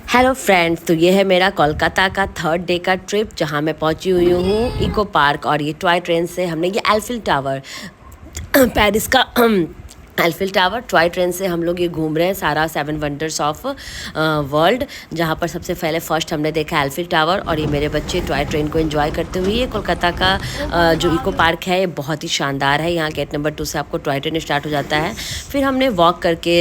Hello friends, तो ये है मेरा कोलकाता का थर्ड डे का ट्रिप जहाँ मैं पहुँची हुई हूँ इको पार्क। और ये टॉय ट्रेन से हमने ये एल्फिल टावर पेरिस का एल्फिल टावर टॉय ट्रेन से हम लोग ये घूम रहे हैं सारा 7 वंडर्स ऑफ वर्ल्ड। जहाँ पर सबसे पहले फर्स्ट हमने देखा एल्फिल टावर और ये मेरे बच्चे टॉय ट्रेन को एंजॉय करते हुए। ये कोलकाता का जो इको पार्क है ये बहुत ही शानदार है। यहाँ गेट नंबर 2 से आपको टॉय ट्रेन स्टार्ट हो जाता है। फिर हमने वॉक करके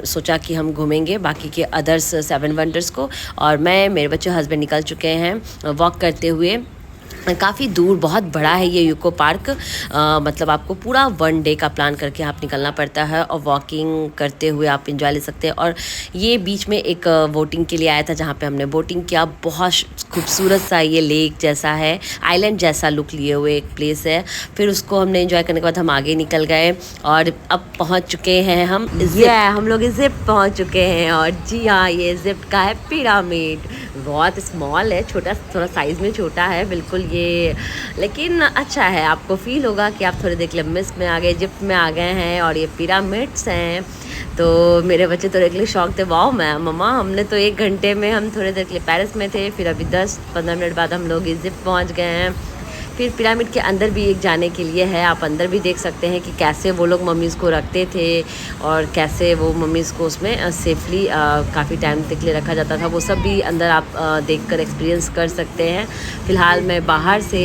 सोचा कि हम घूमेंगे बाकी के अदर्स 7 वंडर्स को, और मैं मेरे बच्चे हस्बैंड निकल चुके हैं वॉक करते हुए। काफ़ी दूर बहुत बड़ा है ये यूको पार्क। मतलब आपको पूरा 1 डे का प्लान करके आप निकलना पड़ता है और वॉकिंग करते हुए आप इंजॉय ले सकते हैं। और ये बीच में एक बोटिंग के लिए आया था जहाँ पे हमने बोटिंग किया। बहुत खूबसूरत सा ये लेक जैसा है, आइलैंड जैसा लुक लिए हुए एक प्लेस है। फिर उसको हमने एंजॉय करने के बाद हम आगे निकल गए और अब पहुँच चुके हैं हम लोग जिप पहुँच चुके हैं। और जी हाँ, ये जिप का है पिरामिड। बहुत स्मॉल है, छोटा, थोड़ा साइज़ में छोटा है बिल्कुल ये, लेकिन अच्छा है। आपको फील होगा कि आप थोड़े देर के लिए मिस्ट में आ गए, जिप में आ गए हैं। और ये पिरामिड्स हैं। तो मेरे बच्चे तो एक शौक थे, वाओ मैम मम्मा हमने तो 1 घंटे में हम थोड़ी देर के लिए पेरिस में थे, फिर अभी 10-15 मिनट बाद हम लोग इस जिप पहुँच गए हैं। फिर पिरामिड के अंदर भी एक जाने के लिए है, आप अंदर भी देख सकते हैं कि कैसे वो लोग मम्मीज़ को रखते थे और कैसे वो मम्मीज़ को उसमें सेफली काफ़ी टाइम तक लिए रखा जाता था। वो सब भी अंदर आप देखकर एक्सपीरियंस कर सकते हैं। फ़िलहाल मैं बाहर से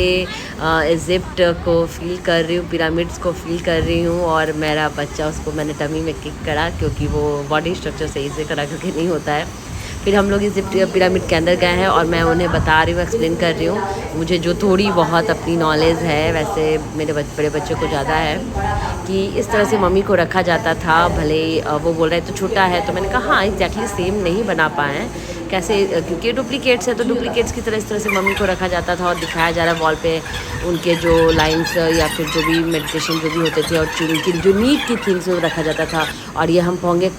इजिप्ट को फ़ील कर रही हूँ, पिरामिड्स को फ़ील कर रही हूँ। और मेरा बच्चा, उसको मैंने टमी में किक करा क्योंकि वो बॉडी स्ट्रक्चर सही से करा क्योंकि नहीं होता है। फिर हम लोग इस पिरामिड के अंदर गए हैं और मैं उन्हें बता रही हूँ, एक्सप्लेन कर रही हूँ मुझे जो थोड़ी बहुत अपनी नॉलेज है। वैसे मेरे बड़े बच्चों को ज़्यादा है कि इस तरह से मम्मी को रखा जाता था। भले वो बोल रहे तो छोटा है, तो मैंने कहा हाँ एग्जैक्टली सेम नहीं बना पाए हैं कैसे, क्योंकि डुप्लीकेट्स है तो डुप्लीकेट्स की तरह इस तरह से मम्मी को रखा जाता था और दिखाया जा रहा है वॉल पे उनके जो लाइंस या फिर जो भी मेडिटेशन जो भी होते थे और उनकी जो नीड की थिंग्स वो रखा जाता था। और ये हम पहुँचे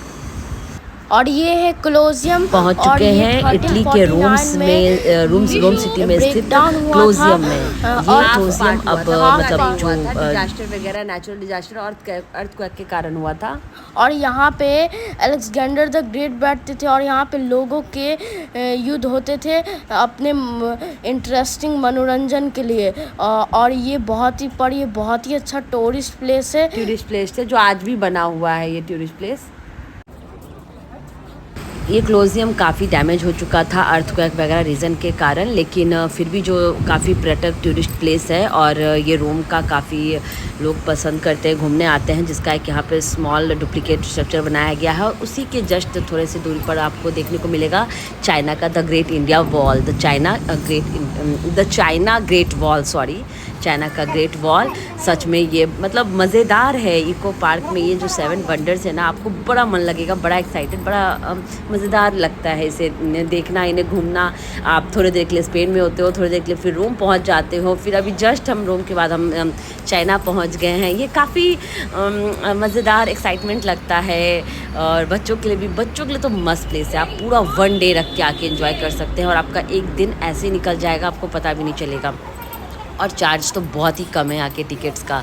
और ये है क्लोजियम पहुंच चुके हैं इटली के रोम सिटी में स्थित क्लोजियम में। ये क्लोजियम अब मतलब जो डिजास्टर वगैरह, नेचुरल डिजास्टर और अर्थक्वेक के कारण हुआ था। और यहाँ पे अलेक्जेंडर द ग्रेट बैठते थे और यहाँ पे लोगों के युद्ध होते थे अपने इंटरेस्टिंग मनोरंजन के लिए। और ये बहुत ही अच्छा टूरिस्ट प्लेस है जो आज भी बना हुआ है ये टूरिस्ट प्लेस। ये क्लोजियम काफ़ी डैमेज हो चुका था अर्थक्वेक वगैरह रीज़न के कारण, लेकिन फिर भी जो काफ़ी पर्यटक टूरिस्ट प्लेस है और ये रोम का काफ़ी लोग पसंद करते हैं, घूमने आते हैं। जिसका एक यहाँ पे स्मॉल डुप्लीकेट स्ट्रक्चर बनाया गया है और उसी के जस्ट थोड़े से दूरी पर आपको देखने को मिलेगा चाइना का the great India wall, China का ग्रेट वॉल। सच में ये मतलब मज़ेदार है। इको पार्क में ये जो 7 वंडर्स है ना, आपको बड़ा मन लगेगा, बड़ा एक्साइटेड, बड़ा मज़ेदार लगता है इसे देखना, इन्हें घूमना। आप थोड़ी देर के लिए स्पेन में होते हो, थोड़ी देर के लिए फिर रोम पहुंच जाते हो, फिर अभी जस्ट हम रोम के बाद हम चाइना पहुंच गए हैं। ये काफ़ी मज़ेदार एक्साइटमेंट लगता है और बच्चों के लिए तो मस्त प्लेस है। आप पूरा 1 डे रख के आके एंजॉय कर सकते हैं और आपका एक दिन ऐसे निकल जाएगा, आपको पता भी नहीं चलेगा। और चार्ज तो बहुत ही कम है यहाँ के टिकट्स का।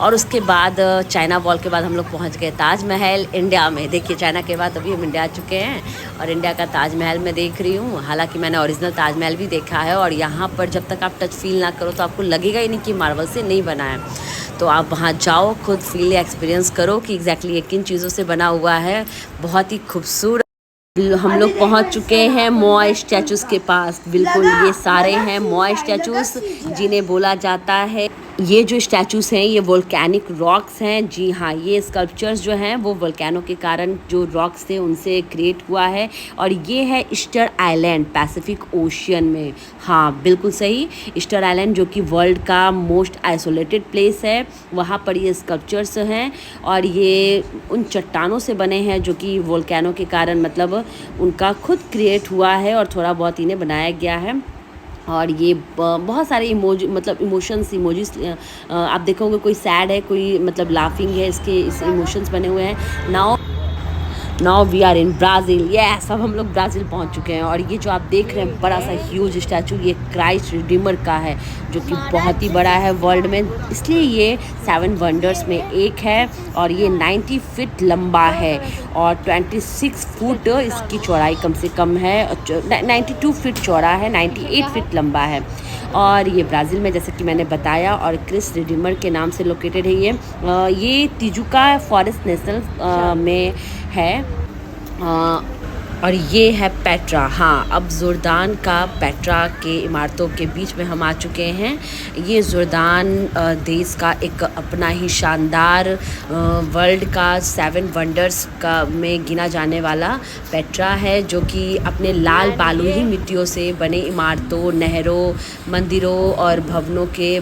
और उसके बाद चाइना वॉल के बाद हम लोग पहुँच गए ताजमहल इंडिया में। देखिए चाइना के बाद अभी हम इंडिया आ चुके हैं और इंडिया का ताजमहल मैं देख रही हूँ। हालांकि मैंने ओरिजिनल ताजमहल भी देखा है और यहाँ पर जब तक आप टच फील ना करो तो आपको लगेगा ही नहीं कि मार्बल से नहीं बना है। तो आप वहाँ जाओ, खुद फील एक्सपीरियंस करो कि एग्जैक्टली ये किन चीज़ों से बना हुआ है। बहुत ही खूबसूरत। हम लोग पहुंच चुके हैं मोआ स्टैचूज़ के पास। बिल्कुल ये सारे हैं मोआ स्टैचूज़ जिन्हें बोला जाता है। ये जो स्टैचूज़ हैं ये वोल्केनिक रॉक्स हैं। जी हाँ, ये स्कल्पचर्स जो हैं वो वोल्केनो के कारण जो रॉक्स थे उनसे क्रिएट हुआ है। और ये है ईस्टर आइलैंड पैसिफिक ओशियन में। हाँ बिल्कुल सही, ईस्टर आइलैंड जो कि वर्ल्ड का मोस्ट आइसोलेटेड प्लेस है, वहाँ पर ये स्कल्पचर्स हैं। और ये उन चट्टानों से बने हैं जो कि वोल्केनो के कारण मतलब उनका खुद क्रिएट हुआ है और थोड़ा बहुत इन्हें बनाया गया है। और ये बहुत सारे इमोशंस आप देखोगे, कोई सैड है, कोई मतलब लाफिंग है, इस इमोशंस बने हुए हैं। Now now we are in Brazil. Yes, अब हम लोग ब्राज़ील पहुंच चुके हैं। और ये जो आप देख रहे हैं बड़ा सा ह्यूज स्टैचू, ये क्राइस्ट रिडीमर का है, जो कि बहुत ही बड़ा है वर्ल्ड में, इसलिए ये 7 वंडर्स में एक है। और ये 90 फीट लंबा है और 26 फुट इसकी चौड़ाई कम से कम है, 92 फीट चौड़ा है, 98 फीट लंबा है। और ये ब्राज़ील में, जैसे कि मैंने बताया, और क्रिस्ट रिडीमर के नाम से लोकेटेड है ये तिजुका फॉरेस्ट नेशनल में है। और ये है पेट्रा। हाँ, अब जोर्दान का पेट्रा के इमारतों के बीच में हम आ चुके हैं। ये जोर्दान देश का एक अपना ही शानदार वर्ल्ड का 7 वंडर्स का में गिना जाने वाला पेट्रा है, जो कि अपने लाल बालूही मिट्टियों से बने इमारतों, नहरों, मंदिरों और भवनों के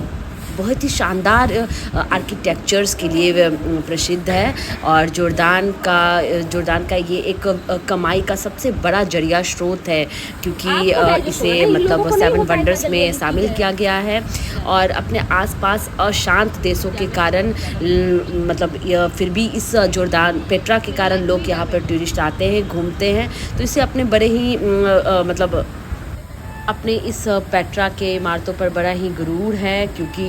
बहुत ही शानदार आर्किटेक्चर्स के लिए प्रसिद्ध है। और जोर्दान का ये एक कमाई का सबसे बड़ा जरिया स्रोत है, क्योंकि इसे मतलब 7 वंडर्स में शामिल किया गया है। और अपने आसपास अशांत देशों के कारण मतलब फिर भी इस जोर्दान पेट्रा के कारण लोग यहाँ पर टूरिस्ट आते हैं, घूमते हैं। तो इसे अपने बड़े ही मतलब अपने इस पेट्रा के इमारतों पर बड़ा ही गुरूर है, क्योंकि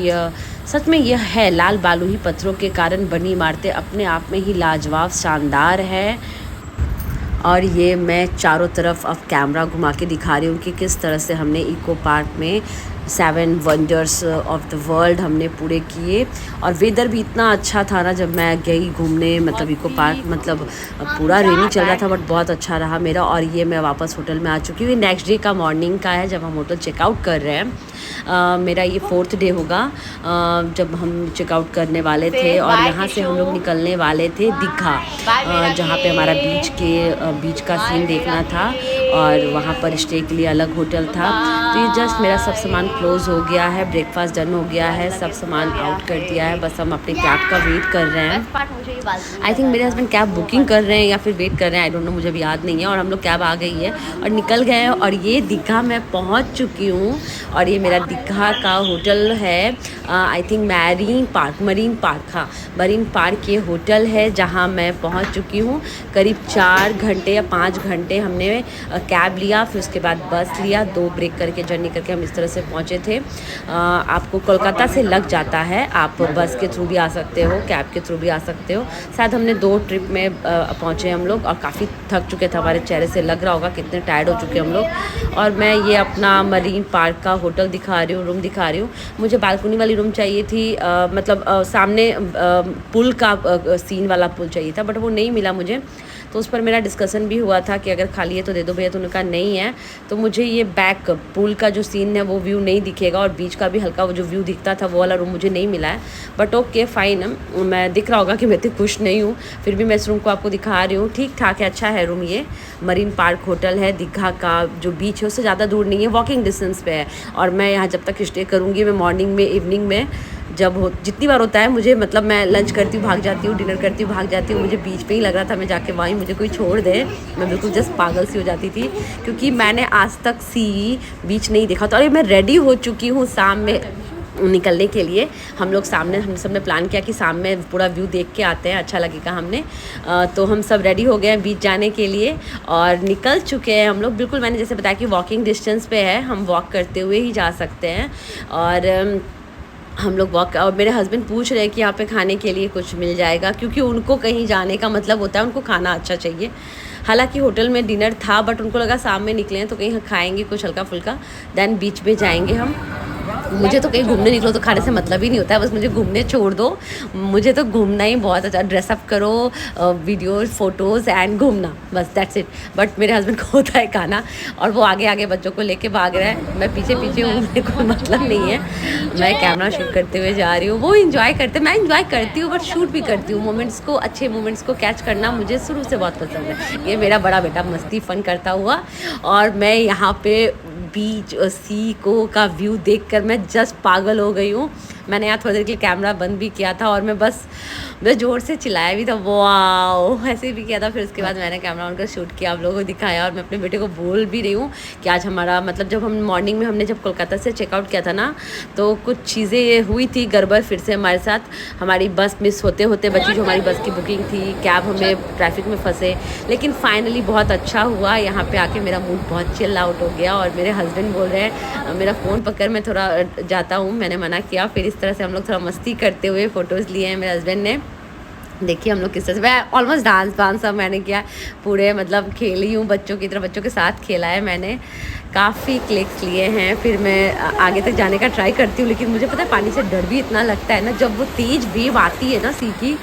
सच में यह है, लाल बालूही पत्थरों के कारण बनी इमारतें अपने आप में ही लाजवाब शानदार है। और ये मैं चारों तरफ अब कैमरा घुमा के दिखा रही हूँ कि किस तरह से हमने इको पार्क में 7 वंडर्स ऑफ द वर्ल्ड हमने पूरे किए। और वेदर भी इतना अच्छा था ना, जब मैं गई घूमने, मतलब इको पार्क, मतलब पूरा रेनी चल रहा था, बट बहुत अच्छा रहा मेरा। और ये मैं वापस होटल में आ चुकी हूँ। नेक्स्ट डे का मॉर्निंग का है, जब हम होटल चेकआउट कर रहे हैं। मेरा ये 4th डे होगा जब हम चेकआउट करने वाले थे। और यहाँ से हम लोग निकलने वाले थे दीघा, जहाँ पे हमारा बीच का सीन देखना था, और वहाँ पर स्टे के लिए अलग होटल था। तो ये जस्ट मेरा सब सामान क्लोज हो गया है, ब्रेकफास्ट डन हो गया है, सब सामान आउट कर दिया है, बस हम अपने कैब का वेट कर रहे हैं। आई थिंक मेरे हस्बैंड कैब बुकिंग कर रहे हैं या फिर वेट कर रहे हैं, आई डोंट नो, मुझे भी याद नहीं है। और हम लोग कैब आ गई है और निकल गए हैं। और ये दीघा मैं पहुंच चुकी हूँ। और ये मेरा दीघा का होटल है, आई थिंक मरीन पार्क ये होटल है, जहाँ मैं पहुंच चुकी हूँ। करीब 4 घंटे या 5 घंटे हमने कैब लिया, फिर उसके बाद बस लिया, 2 ब्रेक करके जर्नी करके हम इस तरह से पहुँचे थे। आपको कोलकाता से लग जाता है, आप बस के थ्रू भी आ सकते हो, कैब के थ्रू भी आ सकते हो। शायद हमने 2 ट्रिप में पहुँचे हम लोग, और काफ़ी थक चुके थे, हमारे चेहरे से लग रहा होगा कितने टायर्ड हो चुके हम लोग। और मैं ये अपना मरीन पार्क का होटल दिखा रही हूँ, रूम दिखा रही हूँ। मुझे बालकनी वाली रूम चाहिए थी, मतलब सामने पुल का सीन वाला पुल चाहिए था, बट वो नहीं मिला मुझे। तो उस पर मेरा डिस्कशन भी हुआ था कि अगर खाली है तो दे दो भैया, तो उन्होंने कहा नहीं है। तो मुझे ये बैक पुल का जो सीन है वो व्यू नहीं दिखेगा, और बीच का भी हल्का वो जो व्यू दिखता था वो वाला रूम मुझे नहीं मिला है। बट ओके फाइन, मैं दिख रहा होगा कि मैं इतनी खुश नहीं हूँ, फिर भी मैं इस रूम को आपको दिखा रही हूँ। ठीक ठाक है, अच्छा है रूम। ये मरीन पार्क होटल है, दीघा का जो बीच है उससे ज़्यादा दूर नहीं है, वॉकिंग डिस्टेंस पे है। और मैं यहाँ जब तक स्टे करूँगी, मैं मॉर्निंग में, इवनिंग में, जितनी बार होता है मुझे, मतलब मैं लंच करती हूँ भाग जाती हूँ, डिनर करती हूँ भाग जाती हूँ। मुझे बीच पे ही लग रहा था मैं जाके वहीं मुझे कोई छोड़ दे, मैं बिल्कुल जस्ट पागल सी हो जाती थी, क्योंकि मैंने आज तक बीच नहीं देखा था। और मैं रेडी हो चुकी हूँ शाम में निकलने के लिए। हम सब ने प्लान किया कि शाम में पूरा व्यू देख के आते हैं, अच्छा लगेगा हमने। तो हम सब रेडी हो गए हैं बीच जाने के लिए और निकल चुके हैं हम लोग। बिल्कुल मैंने जैसे बताया कि वॉकिंग डिस्टेंस पे है, हम वॉक करते हुए ही जा सकते हैं। और हम लोग वॉक, और मेरे हस्बैंड पूछ रहे हैं कि यहाँ पे खाने के लिए कुछ मिल जाएगा, क्योंकि उनको कहीं जाने का मतलब होता है उनको खाना अच्छा चाहिए। हालांकि होटल में डिनर था, बट उनको लगा शाम में निकले हैं तो कहीं खाएंगे कुछ हल्का फुल्का, देन बीच में जाएंगे हम। मुझे तो कहीं घूमने निकलो तो खाने से मतलब ही नहीं होता है, बस मुझे घूमने छोड़ दो। मुझे तो घूमना ही बहुत अच्छा, ड्रेसअप करो, वीडियो फोटोज़ एंड घूमना, बस दैट्स इट। बट मेरे हस्बैंड को होता है खाना, और वो आगे आगे बच्चों को लेके भाग रहा है, मैं पीछे पीछे हूँ, मुझे कोई मतलब नहीं है। मैं कैमरा शूट करते हुए जा रही हूँ, वो इंजॉय करते, मैं इंजॉय करती हूँ बट शूट भी करती हूँ। मोमेंट्स को, अच्छे मोमेंट्स को कैच करना मुझे शुरू से बहुत पसंद है। ये मेरा बड़ा बेटा मस्ती फ़न करता हुआ, और मैं यहाँ पे बीच सी को का व्यू देखकर मैं जस्ट पागल हो गई हूँ। मैंने यहाँ थोड़ी देर के लिए कैमरा बंद भी किया था और मैं ज़ोर से चिल्लाया भी था, वाओ ऐसे भी किया था। फिर उसके बाद मैंने कैमरा ऑन कर शूट किया, आप लोगों को दिखाया। और मैं अपने बेटे को बोल भी रही हूँ कि आज हमारा मतलब जब हम मॉर्निंग में हमने जब कोलकाता से चेकआउट किया था ना, तो कुछ चीज़ें हुई थी गड़बड़ फिर से हमारे साथ। हमारी बस मिस होते होते बची, जो हमारी बस की बुकिंग थी, कैब हमें ट्रैफिक में फंसे, लेकिन फाइनली बहुत अच्छा हुआ। यहाँ पे आके मेरा मूड बहुत चिल आउट हो गया। और मेरे हस्बैंड बोल रहे हैं मेरा फ़ोन पकड़ मैं थोड़ा जाता हूँ, मैंने मना किया। फिर इस तरह से हम लोग थोड़ा मस्ती करते हुए फ़ोटोज़ लिए हैं मेरे हस्बैंड ने। देखिए हम लोग किस तरह से, मैं ऑलमोस्ट डांस वांस सब मैंने किया पूरे, मतलब खेली हूँ बच्चों की तरह, बच्चों के साथ खेला है मैंने, काफ़ी क्लिक्स लिए हैं। फिर मैं आगे तक जाने का ट्राई करती हूँ, लेकिन मुझे पता है पानी से डर भी इतना लगता है ना, जब वो तेज़ वेव आती है ना सी की,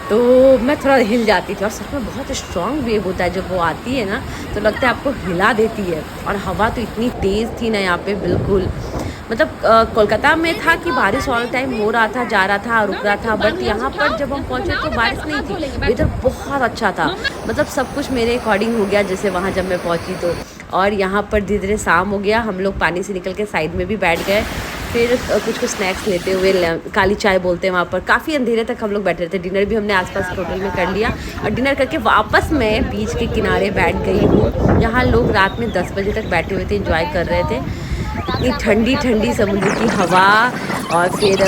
तो मैं थोड़ा हिल जाती थी। और सच में बहुत स्ट्रॉन्ग वेव होता है जब वो आती है ना, तो लगता है आपको हिला देती है। और हवा तो इतनी तेज़ थी ना यहाँ पे, बिल्कुल मतलब कोलकाता में था कि बारिश ऑल टाइम हो रहा था, जा रहा था, रुक रहा था, बट यहाँ पर जब हम पहुँचे तो बारिश नहीं थी, वेदर बहुत अच्छा था। मतलब सब कुछ मेरे अकॉर्डिंग हो गया जैसे वहाँ जब मैं पहुँची तो। और यहाँ पर धीरे धीरे शाम हो गया, हम लोग पानी से निकल के साइड में भी बैठ गए। फिर कुछ स्नैक्स लेते हुए, काली चाय बोलते हैं वहाँ पर, काफ़ी अंधेरे तक हम लोग बैठे रहते। डिनर भी हमने आसपास के होटल में कर लिया और डिनर करके वापस मैं बीच के किनारे बैठ गई हूँ। यहाँ लोग रात में 10 बजे तक बैठे हुए थे, एंजॉय कर रहे थे। इतनी ठंडी ठंडी समुद्र की हवा, और फिर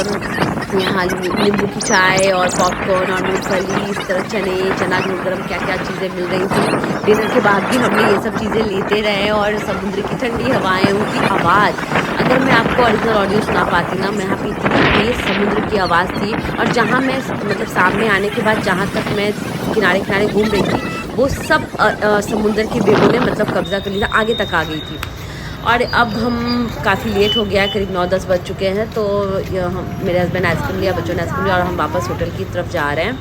यहाँ नींबू की चाय और पॉपकॉर्न और मूंगफली, इस तरह चना गरम क्या क्या चीज़ें मिल रही थी। डिनर के बाद भी हमने ये सब चीज़ें लेते रहे, और समुद्र की ठंडी हवाएं, उनकी आवाज़, अगर मैं आपको ओरिजिनल ऑडियो सुना पाती ना, मैं यहाँ पे इतनी तेज़ समुद्र की आवाज़ थी। और जहाँ मैं मतलब सामने आने के बाद जहाँ तक मैं किनारे किनारे घूम रही थी, वो सब समुद्र की वेवों ने मतलब कब्जा कर लिया, आगे तक आ गई थी। और अब हम काफ़ी लेट हो गया, करीब 9-10 बज चुके हैं, तो मेरे हस्बैंड आइसक्रीम लिया, बच्चों ने आइसक्रीम लिया, और हम वापस होटल की तरफ जा रहे हैं।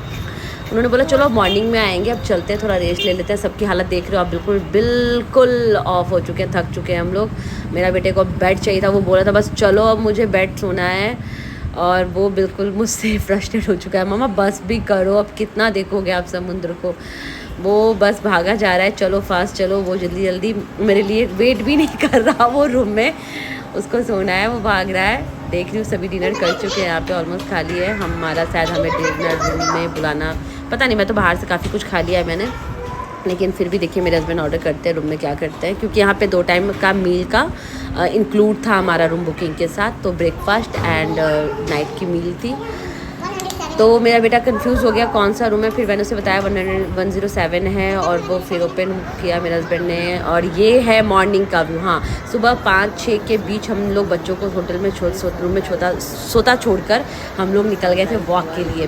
उन्होंने बोला चलो मॉर्निंग में आएंगे, अब चलते हैं, थोड़ा रेस्ट ले लेते हैं। सबकी हालत देख रहे हो आप, बिल्कुल बिल्कुल ऑफ हो चुके हैं, थक चुके हैं हम लोग। मेरा बेटे को बेड चाहिए था, वो बोला था बस चलो अब मुझे बेड सोना है, और वो बिल्कुल मुझसे फ्रस्ट्रेट हो चुका है, मम्मा बस भी करो, अब कितना देखोगे आप समुद्र को। वो बस भागा जा रहा है, चलो फास्ट चलो, वो जल्दी जल्दी मेरे लिए वेट भी नहीं कर रहा वो रूम में, उसको सोना है, वो भाग रहा है। देख रही हूँ सभी डिनर कर चुके हैं, यहाँ पे ऑलमोस्ट खाली है। हमारा शायद हमें डिनर रूम में बुलाना, पता नहीं, मैं तो बाहर से काफ़ी कुछ खा लिया है मैंने, लेकिन फिर भी देखिए मेरे हस्बैंड ऑर्डर करते हैं रूम में क्या करते हैं, क्योंकि यहाँ पे 2 टाइम का मील का इंक्लूड था हमारा रूम बुकिंग के साथ, तो ब्रेकफास्ट एंड नाइट की मील थी। तो मेरा बेटा कंफ्यूज हो गया कौन सा रूम है, फिर मैंने उसे बताया 107 है, और वो फिर ओपन किया मेरे हस्बैंड ने। और ये है मॉर्निंग का व्यू। हाँ, सुबह 5-6 के बीच हम लोग बच्चों को होटल में रूम में सोता छोड़कर हम लोग निकल गए थे वॉक के लिए।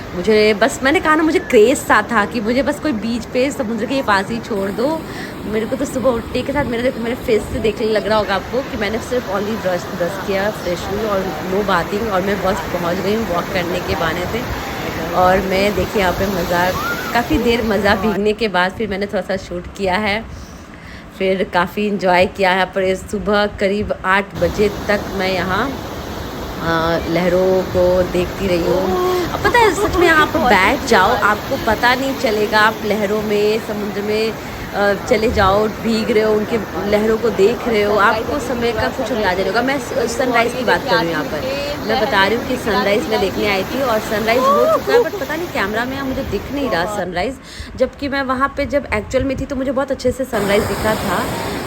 मुझे बस, मैंने कहा ना, मुझे क्रेज़ सा था कि मुझे बस कोई बीच पे समुद्र के पास ही छोड़ दो। मेरे को तो सुबह उठने के साथ मेरे फेस से देखने लग रहा होगा आपको कि मैंने सिर्फ ओनली ब्रश किया, फ्रेश हुई और नो बाथिंग, और मैं बस पहुंच गई हूँ वॉक करने के बहाने से। और मैं देखिए यहाँ पे मज़ा, काफ़ी देर मज़ा भीगने के बाद फिर मैंने थोड़ा सा शूट किया है, फिर काफ़ी इंजॉय किया है। पर सुबह करीब 8 बजे तक मैं यहाँ लहरों को देखती रही हूँ। अब पता है सच में आप बैठ जाओ, आपको पता नहीं चलेगा, आप लहरों में, समुद्र में चले जाओ, भीग रहे हो, उनके लहरों को देख रहे हो, आपको समय का कुछ अंदाजा नहीं होगा। मैं सनराइज़ की बात कर रही हूँ यहाँ पर, मैं बता रही हूँ कि सनराइज़ मैं देखने आई थी, और सनराइज़ हो चुका है, बट पता नहीं कैमरा में यहाँ मुझे दिख नहीं रहा सनराइज़, जबकि मैं वहाँ पे जब एक्चुअल में थी तो मुझे बहुत अच्छे से सनराइज़ दिखा था।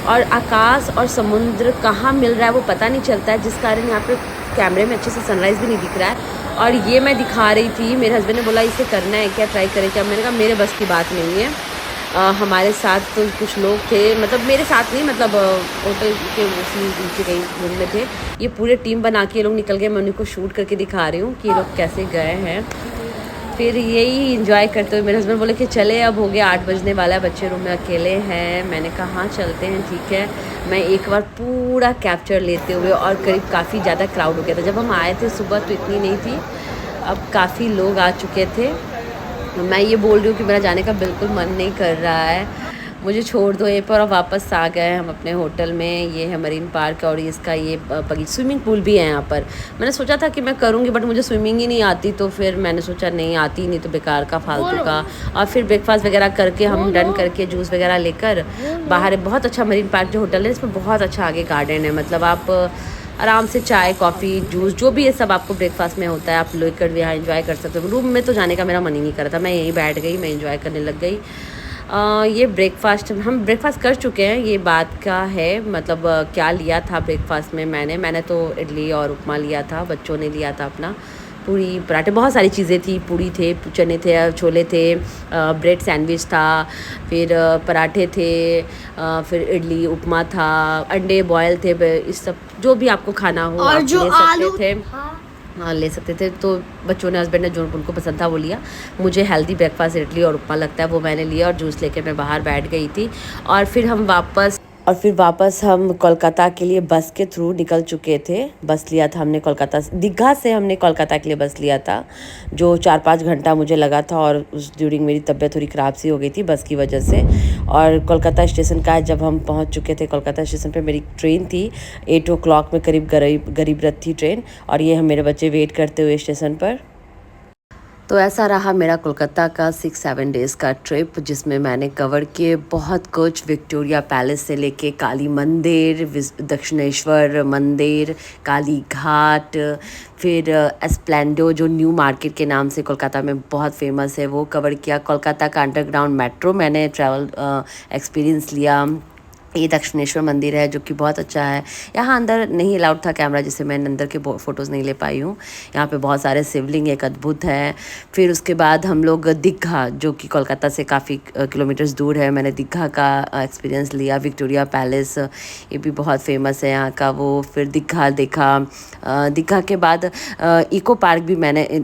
और आकाश और समुद्र कहाँ मिल रहा है वो पता नहीं चलता है, जिस कारण यहाँ पर कैमरे में अच्छे से सनराइज़ भी नहीं दिख रहा है। और ये मैं दिखा रही थी, मेरे हस्बैंड ने बोला इसे करना है क्या, ट्राई करें क्या, मैंने कहा मेरे बस की बात नहीं है। हमारे साथ तो कुछ लोग थे, मतलब मेरे साथ नहीं, मतलब होटल के उसी नीचे कहीं रूम में थे, ये पूरे टीम बना के ये लोग निकल गए। मैं उन्हीं को शूट करके दिखा रही हूँ कि ये लोग कैसे गए हैं। फिर यही इंजॉय करते हुए मेरे हस्बैंड बोले कि चले, अब हो गया 8 बजने वाला है, बच्चे रूम में अकेले हैं। मैंने कहा हाँ चलते हैं, ठीक है। मैं एक बार पूरा कैप्चर लेते हुए, और करीब काफ़ी ज़्यादा क्राउड हो गया था। जब हम आए थे सुबह तो इतनी नहीं थी, अब काफ़ी लोग आ चुके थे। मैं ये बोल रही हूँ कि मेरा जाने का बिल्कुल मन नहीं कर रहा है, मुझे छोड़ दो यहीं पर। और वापस आ गए हम अपने होटल में। ये है मरीन पार्क, और इसका ये स्विमिंग पूल भी है यहाँ पर। मैंने सोचा था कि मैं करूँगी, बट मुझे स्विमिंग ही नहीं आती, तो फिर मैंने सोचा नहीं आती, नहीं तो बेकार का, फालतू का। और फिर ब्रेकफास्ट वगैरह करके हम डन करके जूस वगैरह लेकर बाहर, बहुत अच्छा मरीन पार्क जो होटल है, इसमें बहुत अच्छा आगे गार्डन है, मतलब आप आराम से चाय कॉफ़ी जूस जो भी ये सब आपको ब्रेकफास्ट में होता है आप लेकर यहाँ एंजॉय कर सकते हो। रूम में तो जाने का मेरा मन ही नहीं कर रहा था, मैं यहीं बैठ गई, मैं एंजॉय करने लग गई। ये ब्रेकफास्ट हम ब्रेकफास्ट कर चुके हैं, ये बात का है। मतलब क्या लिया था ब्रेकफास्ट में मैंने तो इडली और उपमा लिया था, बच्चों ने लिया था अपना पूरी पराठे, बहुत सारी चीज़ें थी, पूरी थे, चने थे, छोले थे, ब्रेड सैंडविच था, फिर पराठे थे, फिर इडली उपमा था, अंडे बॉयल थे, इस सब जो भी आपको खाना हो और आप जो ले सकते आलू थे। हाँ ले सकते थे। तो बच्चों ने हस्बैंड ने जो उनको पसंद था वो लिया। मुझे हेल्दी ब्रेकफास्ट इडली और उपमा लगता है वो मैंने लिया और जूस लेकर मैं बाहर बैठ गई थी। और फिर वापस हम कोलकाता के लिए बस के थ्रू निकल चुके थे। बस लिया था हमने कोलकाता से, दीघा से हमने कोलकाता के लिए बस लिया था जो 4-5 घंटा मुझे लगा था। और उस ड्यूरिंग मेरी तबीयत थोड़ी ख़राब सी हो गई थी बस की वजह से। और कोलकाता स्टेशन का जब हम पहुंच चुके थे, कोलकाता स्टेशन पे मेरी ट्रेन थी 8 o'clock में करीब, गरीब रथ थी ट्रेन। और ये हम मेरे बच्चे वेट करते हुए स्टेशन पर। तो ऐसा रहा मेरा कोलकाता का 6-7 डेज़ का ट्रिप, जिसमें मैंने कवर किए बहुत कुछ। विक्टोरिया पैलेस से लेके काली मंदिर, दक्षिणेश्वर मंदिर, काली घाट, फिर एस्प्लेंडो जो न्यू मार्केट के नाम से कोलकाता में बहुत फेमस है वो कवर किया। कोलकाता का अंडरग्राउंड मेट्रो मैंने ट्रैवल एक्सपीरियंस लिया। ये दक्षिणेश्वर मंदिर है जो कि बहुत अच्छा है। यहाँ अंदर नहीं अलाउड था कैमरा, जिससे मैं अंदर के फ़ोटोज़ नहीं ले पाई हूँ। यहाँ पे बहुत सारे शिवलिंग एक अद्भुत है। फिर उसके बाद हम लोग दीघा, जो कि कोलकाता से काफ़ी किलोमीटर्स दूर है, मैंने दीघा का एक्सपीरियंस लिया। विक्टोरिया पैलेस ये भी बहुत फेमस है यहाँ का वो। फिर दीघा देखा। दीघा के बाद इको पार्क भी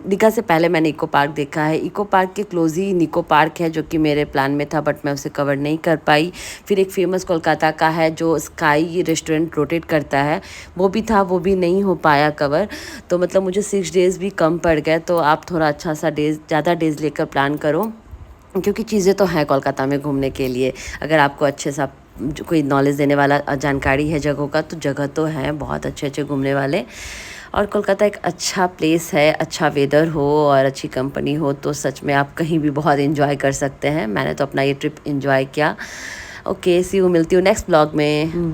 दीघा से पहले मैंने इको पार्क देखा है। इको पार्क के क्लोज ही निको पार्क है जो कि मेरे प्लान में था, बट मैं उसे कवर नहीं कर पाई। फिर एक फेमस कोलकाता का है जो स्काई रेस्टोरेंट रोटेट करता है, वो भी था, वो भी नहीं हो पाया कवर। तो मतलब मुझे 6 डेज़ भी कम पड़ गए। तो आप थोड़ा अच्छा सा ज़्यादा डेज़ लेकर प्लान करो, क्योंकि चीज़ें तो हैं कोलकाता में घूमने के लिए। अगर आपको अच्छे सा कोई नॉलेज देने वाला जानकारी है जगहों का, तो जगह तो हैं बहुत अच्छे अच्छे घूमने वाले। और कोलकाता एक अच्छा प्लेस है, अच्छा वेदर हो और अच्छी कंपनी हो तो सच में आप कहीं भी बहुत एंजॉय कर सकते हैं। मैंने तो अपना ये ट्रिप एंजॉय किया। ओके, सी यू, मिलती हूँ नेक्स्ट ब्लॉग में।